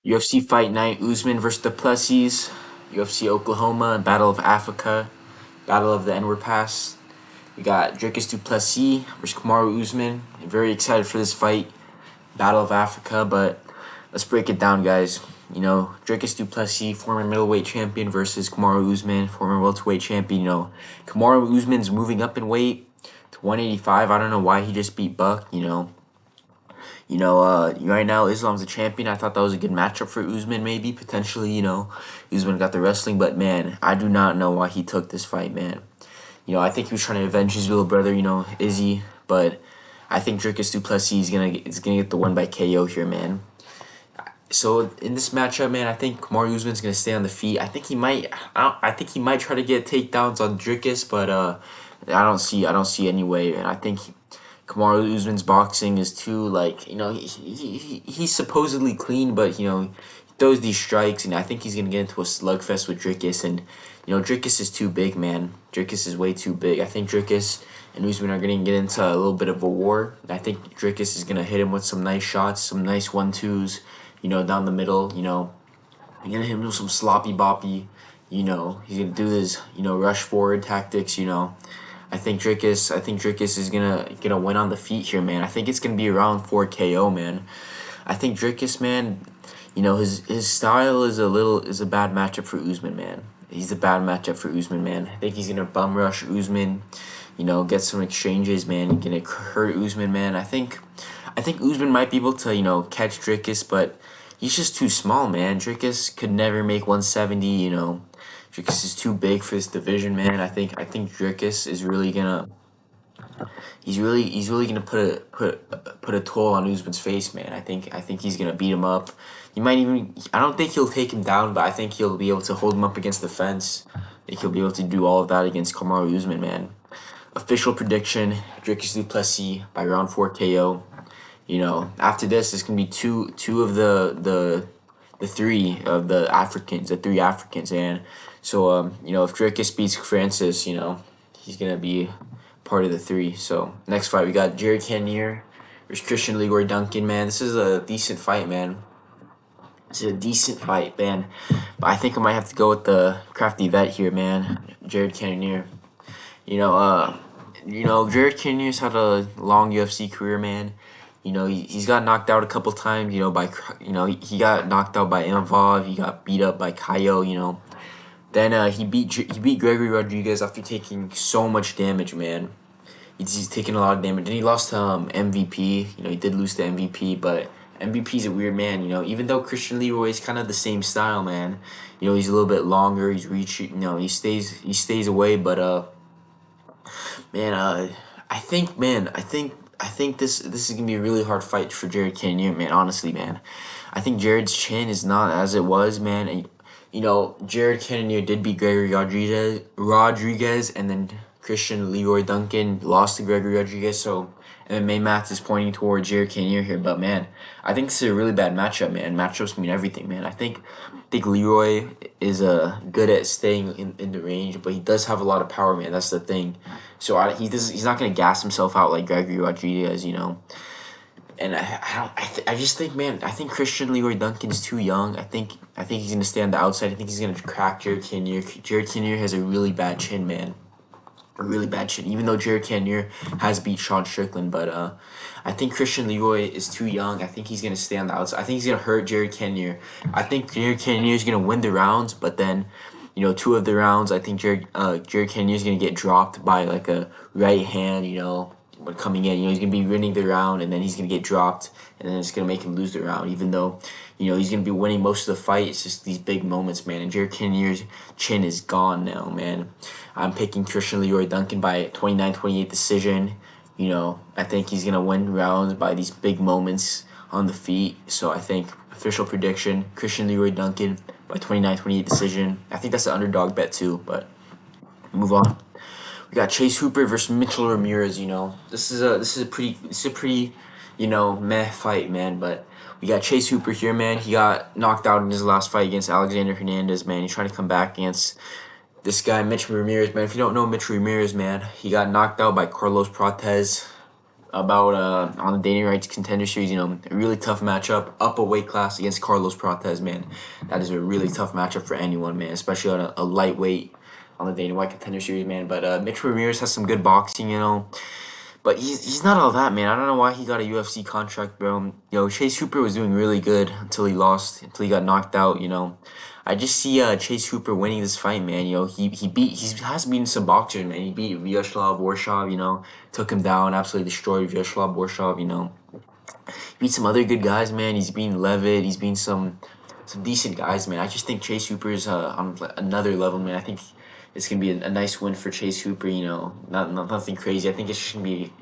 UFC Fight Night Usman versus Duplessis, UFC Oklahoma, Battle of Africa, Battle of the Enward Pass. We got Dricus Duplessis versus Kamaru USmans. Very excited for this fight, Battle of Africa, but let's break it down, guys. Dricus Duplessis, former middleweight champion, versus Kamaru USmans, former welterweight champion. Kamaru USmans moving up in weight to 185. I don't know why he just beat Buck. Right now Islam's a champion. I thought that was a good matchup for Usman, maybe potentially. Usman got the wrestling, but man, I do not know why he took this fight, man. I think he was trying to avenge his little brother, Izzy, but I think Dricus Duplessis is gonna get the win by KO here, man. So in this matchup, man, I think Kamaru Usman's gonna stay on the feet. I think he might try to get takedowns on Dricus, but I don't see any way, and I think Kamaru Usman's boxing is too, like, he's supposedly clean, but he throws these strikes, and I think he's gonna get into a slugfest with Dricus, and Dricus is too big, man. Dricus is way too big. I think Dricus and Usman are gonna get into a little bit of a war. I think Dricus is gonna hit him with some nice shots, some nice 1-2s, down the middle. He's gonna hit him with some sloppy boppy. He's gonna do his rush forward tactics. I think Dricus is gonna win on the feet here, man. I think it's gonna be around 4 KO, man. I think Dricus, man, his style is a bad matchup for Usman, man. He's a bad matchup for Usman, man. I think he's gonna bum rush Usman, get some exchanges, man. He's gonna hurt Usman, man. I think Usman might be able to, catch Dricus, but he's just too small, man. Dricus could never make 170. Dricus is too big for this division, man. I think Dricus is really gonna he's really gonna put a toll on Usman's face, man. I think he's gonna beat him up. He might even I don't think he'll take him down, but I think he'll be able to hold him up against the fence. I think he'll be able to do all of that against Kamaru Usman, man. Official prediction: Dricus Duplessis by round 4 KO. After this, it's gonna be two of the three Africans, and so if Dricus beats Francis, he's gonna be part of the three. So next fight, we got Jared Cannonier versus Christian Leroy Duncan, man. This is a decent fight, man. This is a decent fight, man. But I think I might have to go with the crafty vet here, man. Jared Cannonier. Jared Cannonier's had a long UFC career, man. He's got knocked out a couple times, he got knocked out by Imavov, he got beat up by Kaio, Then he beat Gregory Rodriguez after taking so much damage, man. He's taking a lot of damage. Then he lost to MVP. He did lose to MVP, but MVP's a weird man. Even though Christian Leroy is kind of the same style, man. He's a little bit longer. He's reaching. He stays away, but man, I think this is gonna be a really hard fight for Jared Cannonier, man. Honestly, man, I think Jared's chin is not as it was, man. And Jared Cannonier did beat Gregory Rodriguez, and then Christian Leroy Duncan lost to Gregory Rodriguez. So MMA math is pointing towards Jared Cannonier here, but man, I think this is a really bad matchup, man. Matchups mean everything, man. I think Leroy is good at staying in the range, but he does have a lot of power, man. That's the thing. So he's not gonna gas himself out like Gregory Rodriguez, And I just think, man, I think Christian Leroy Duncan's too young. I think he's gonna stay on the outside. I think he's gonna crack Jared Cannonier. Jared Cannonier has a really bad chin, man. A really bad chin. Even though Jared Cannonier has beat Sean Strickland, but I think Christian Leroy is too young. I think he's gonna stay on the outside. I think he's gonna hurt Jared Cannonier. I think Jared Cannonier is gonna win the rounds, but then, two of the rounds, I think Jared Cannonier is gonna get dropped by like a right hand. When coming in, he's gonna be winning the round, and then he's gonna get dropped, and then it's gonna make him lose the round. Even though, he's gonna be winning most of the fight, it's just these big moments, man. And Jared Cannonier's chin is gone now, man. I'm picking Christian Leroy Duncan by 29-28 decision. I think he's gonna win rounds by these big moments on the feet. So I think official prediction: Christian Leroy Duncan by 29-28 decision. I think that's an underdog bet too, but move on. We got Chase Hooper versus Mitchell Ramirez. This is a pretty meh fight, man. But we got Chase Hooper here, man. He got knocked out in his last fight against Alexander Hernandez, man. He's trying to come back against this guy, Mitch Ramirez, man. If you don't know Mitch Ramirez, man, he got knocked out by Carlos Prates on the Dana White's Contender Series. A really tough matchup, up a weight class against Carlos Prates, man. That is a really tough matchup for anyone, man, especially on a lightweight on the Dana White Contender Series, man. But Mitch Ramirez has some good boxing. But he's not all that, man. I don't know why he got a UFC contract, bro. Chase Hooper was doing really good until he lost, until he got knocked out. I just see Chase Hooper winning this fight, man. He has beaten some boxers, man. He beat Vyacheslav Worshov, took him down, absolutely destroyed Vyacheslav Worshov. He beat some other good guys, man. He's beaten Levitt, he's beaten some decent guys, man. I just think Chase Hooper is on another level, man. I think it's gonna be a nice win for Chase Hooper. Nothing crazy. I think it's gonna be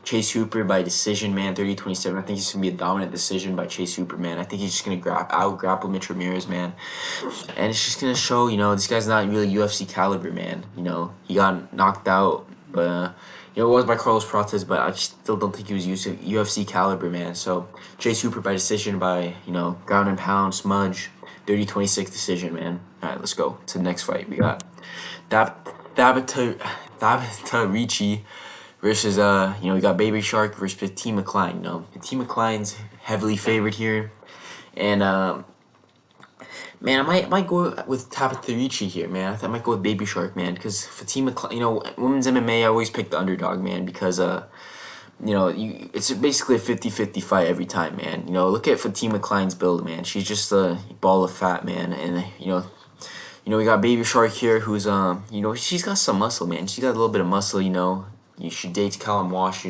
Chase Hooper by decision, man. 30-27. I think it's gonna be a dominant decision by Chase Hooper, man. I think he's just gonna out grapple Mitch Ramirez, man. And it's just gonna show, this guy's not really UFC caliber, man. He got knocked out, but it was by Carlos Prates, but I still don't think he was UFC caliber, man. So Chase Hooper by decision by ground and pound smudge, 30-26 decision, man. All right, let's go to the next fight. We got Tabata Ricci versus we got Baby Shark versus Fatima Klein. Fatima Klein's heavily favored here, and man, I might go with Tabata Ricci here, man. I might go with Baby Shark, man, because Fatima Klein, women's MMA, I always pick the underdog, man, because it's basically a 50-50 fight every time, man. Look at Fatima Klein's build, man. She's just a ball of fat, man, and we got Baby Shark here, who's she's got some muscle, man. She's got a little bit of muscle, She dates Callum Walsh,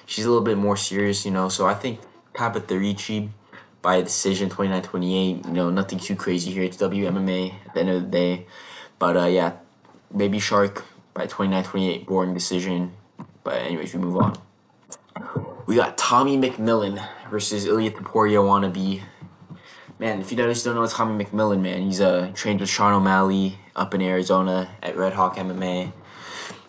She's a little bit more serious, So I think Tabata Ricci by decision, 29-28. Nothing too crazy here. It's WMMA at the end of the day. But yeah, Baby Shark by 29-28, boring decision. But anyways, we move on. We got Tommy McMillan versus Ilya Taporia wannabe. Man, if you guys don't know Tommy McMillan, man, he's trained with Sean O'Malley up in Arizona at Red Hawk MMA.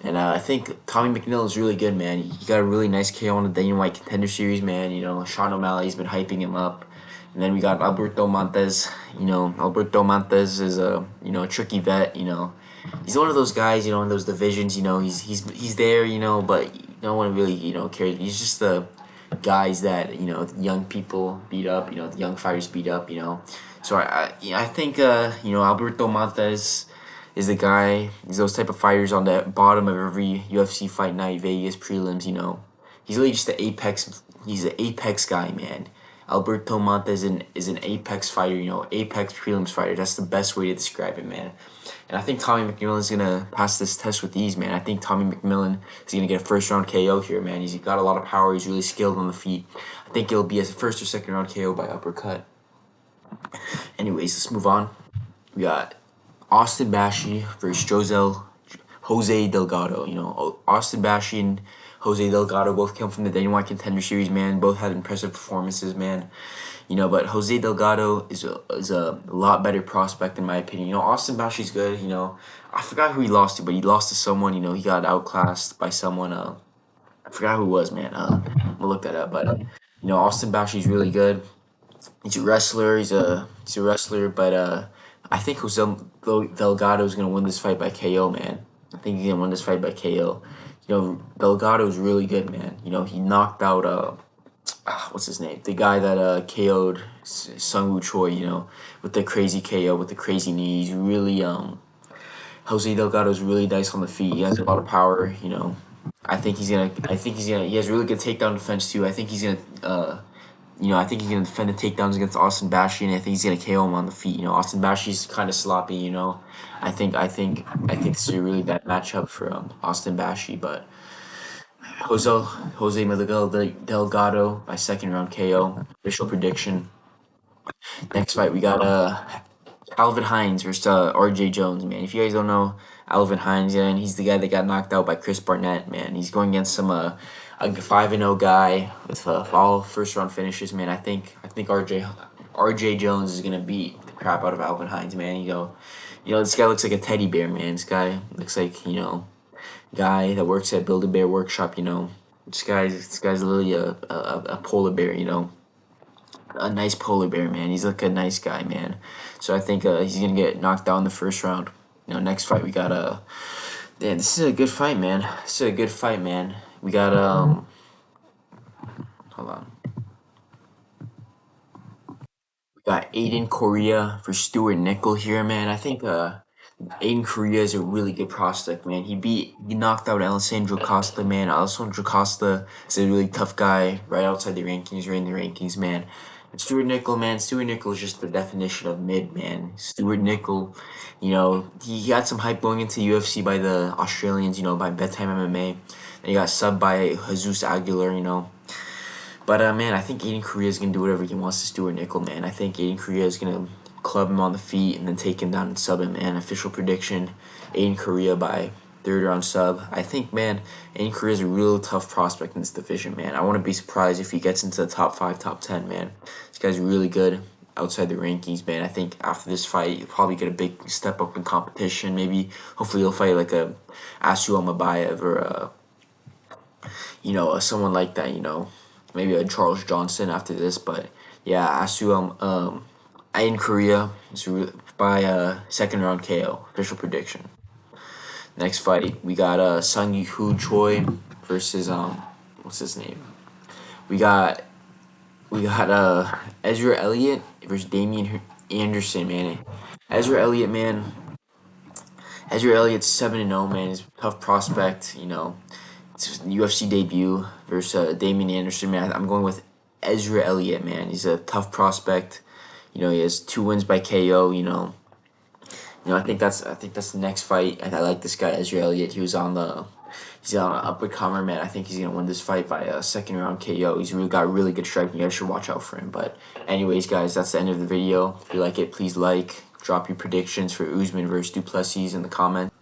And I think Tommy McMillan is really good, man. He got a really nice KO on the Dana White Contender Series, man. Sean O'Malley's been hyping him up. And then we got Alberto Montes. Alberto Montes is a tricky vet. He's one of those guys. In those divisions. He's there. But no one really cares. He's just the guys that young people beat up. The young fighters beat up. So I think Alberto Montes is the guy. He's those type of fighters on the bottom of every UFC Fight Night Vegas prelims. He's really just the apex. He's an apex guy, man. Alberto Montes is an apex fighter, apex prelims fighter. That's the best way to describe it, man. And I think Tommy McMillan is gonna pass this test with ease, man. I think Tommy McMillan is gonna get a first round KO here, man. He's got a lot of power. He's really skilled on the feet. I think it'll be a first or second round KO by uppercut. Anyways, let's move on. We got Austin Bashi versus Jose Delgado. Austin Bashi and Jose Delgado both come from the Dana White Contender Series, man. Both had impressive performances, man. But Jose Delgado is a lot better prospect in my opinion. Austin Bashi's good. I forgot who he lost to, but he lost to someone. He got outclassed by someone. I forgot who it was, man. I'm gonna look that up. But Austin Bashi's really good. He's a wrestler. He's a wrestler, but I think Jose Delgado is gonna win this fight by KO, man. I think he's gonna win this fight by KO. Delgado's really good, man. He knocked out what's his name? The guy that KO'd Sung Woo Choi, with the crazy KO, with the crazy knee. He's really Jose Delgado's really nice on the feet. He has a lot of power, I think he has really good takedown defense too. I think he's gonna I think he's gonna defend the takedowns against Austin Bashi, and I think he's gonna KO him on the feet. Austin Bashi's kind of sloppy. I think this is a really bad matchup for Austin Bashi, but Jose Miguel Delgado by second round KO. Official prediction. Next fight we got Alvin Hines versus R.J. Jones, man. If you guys don't know Alvin Hines, yeah, and he's the guy that got knocked out by Chris Barnett, man. He's going against a 5-0 guy with all first round finishes, man. I think R.J. Jones is gonna beat the crap out of Alvin Hines, man. This guy looks like a teddy bear, man. This guy looks like guy that works at Build-A-Bear Workshop. This guy's literally a polar bear. A nice polar bear, man. He's like a nice guy, man. So I think he's gonna get knocked out in the first round. Next fight we got this is a good fight, man. We got Hold on. We got Aiden Correa for Stuart Nickel here, man. I think Aiden Correa is a really good prospect, man. He knocked out Alessandro Costa, man. Alessandro Costa is a really tough guy, right outside the rankings, right in the rankings, man. And Stuart Nickel, man. Stuart Nickel is just the definition of mid, man. Stuart Nickel, he got some hype going into UFC by the Australians, by Bedtime MMA. And he got subbed by Jesus Aguilar, But man, I think Aiden Correa is gonna do whatever he wants to Stuart Nickel, man. I think Aiden Correa is gonna club him on the feet and then take him down and sub him, man. Official prediction: Aiden Correa by third round sub. I think, man, Aiden Correa is a real tough prospect in this division, man. I wouldn't be surprised if he gets into the top 5, top 10, man. This guy's really good outside the rankings, man. I think after this fight, he'll probably get a big step up in competition. Maybe, hopefully, he'll fight like a Asu Mabayev or someone like that, maybe a Charles Johnson after this. But yeah, Aiden Correa by second round KO. Official prediction. Next fight, we got Sung Hu Choi versus what's his name? We got Ezra Elliott versus Damian Anderson, man. Ezra Elliott, man. Ezra Elliott's 7-0, man. He's a tough prospect, It's UFC debut versus Damian Anderson, man. I'm going with Ezra Elliott, man. He's a tough prospect. He has 2 wins by KO. I think that's the next fight. I like this guy, Ezra Elliott. He's on an up and comer, man. I think he's gonna win this fight by a second round KO. He's got really good striking. You guys should watch out for him. But anyways, guys, that's the end of the video. If you like it, please like. Drop your predictions for Usman versus Duplessis in the comments.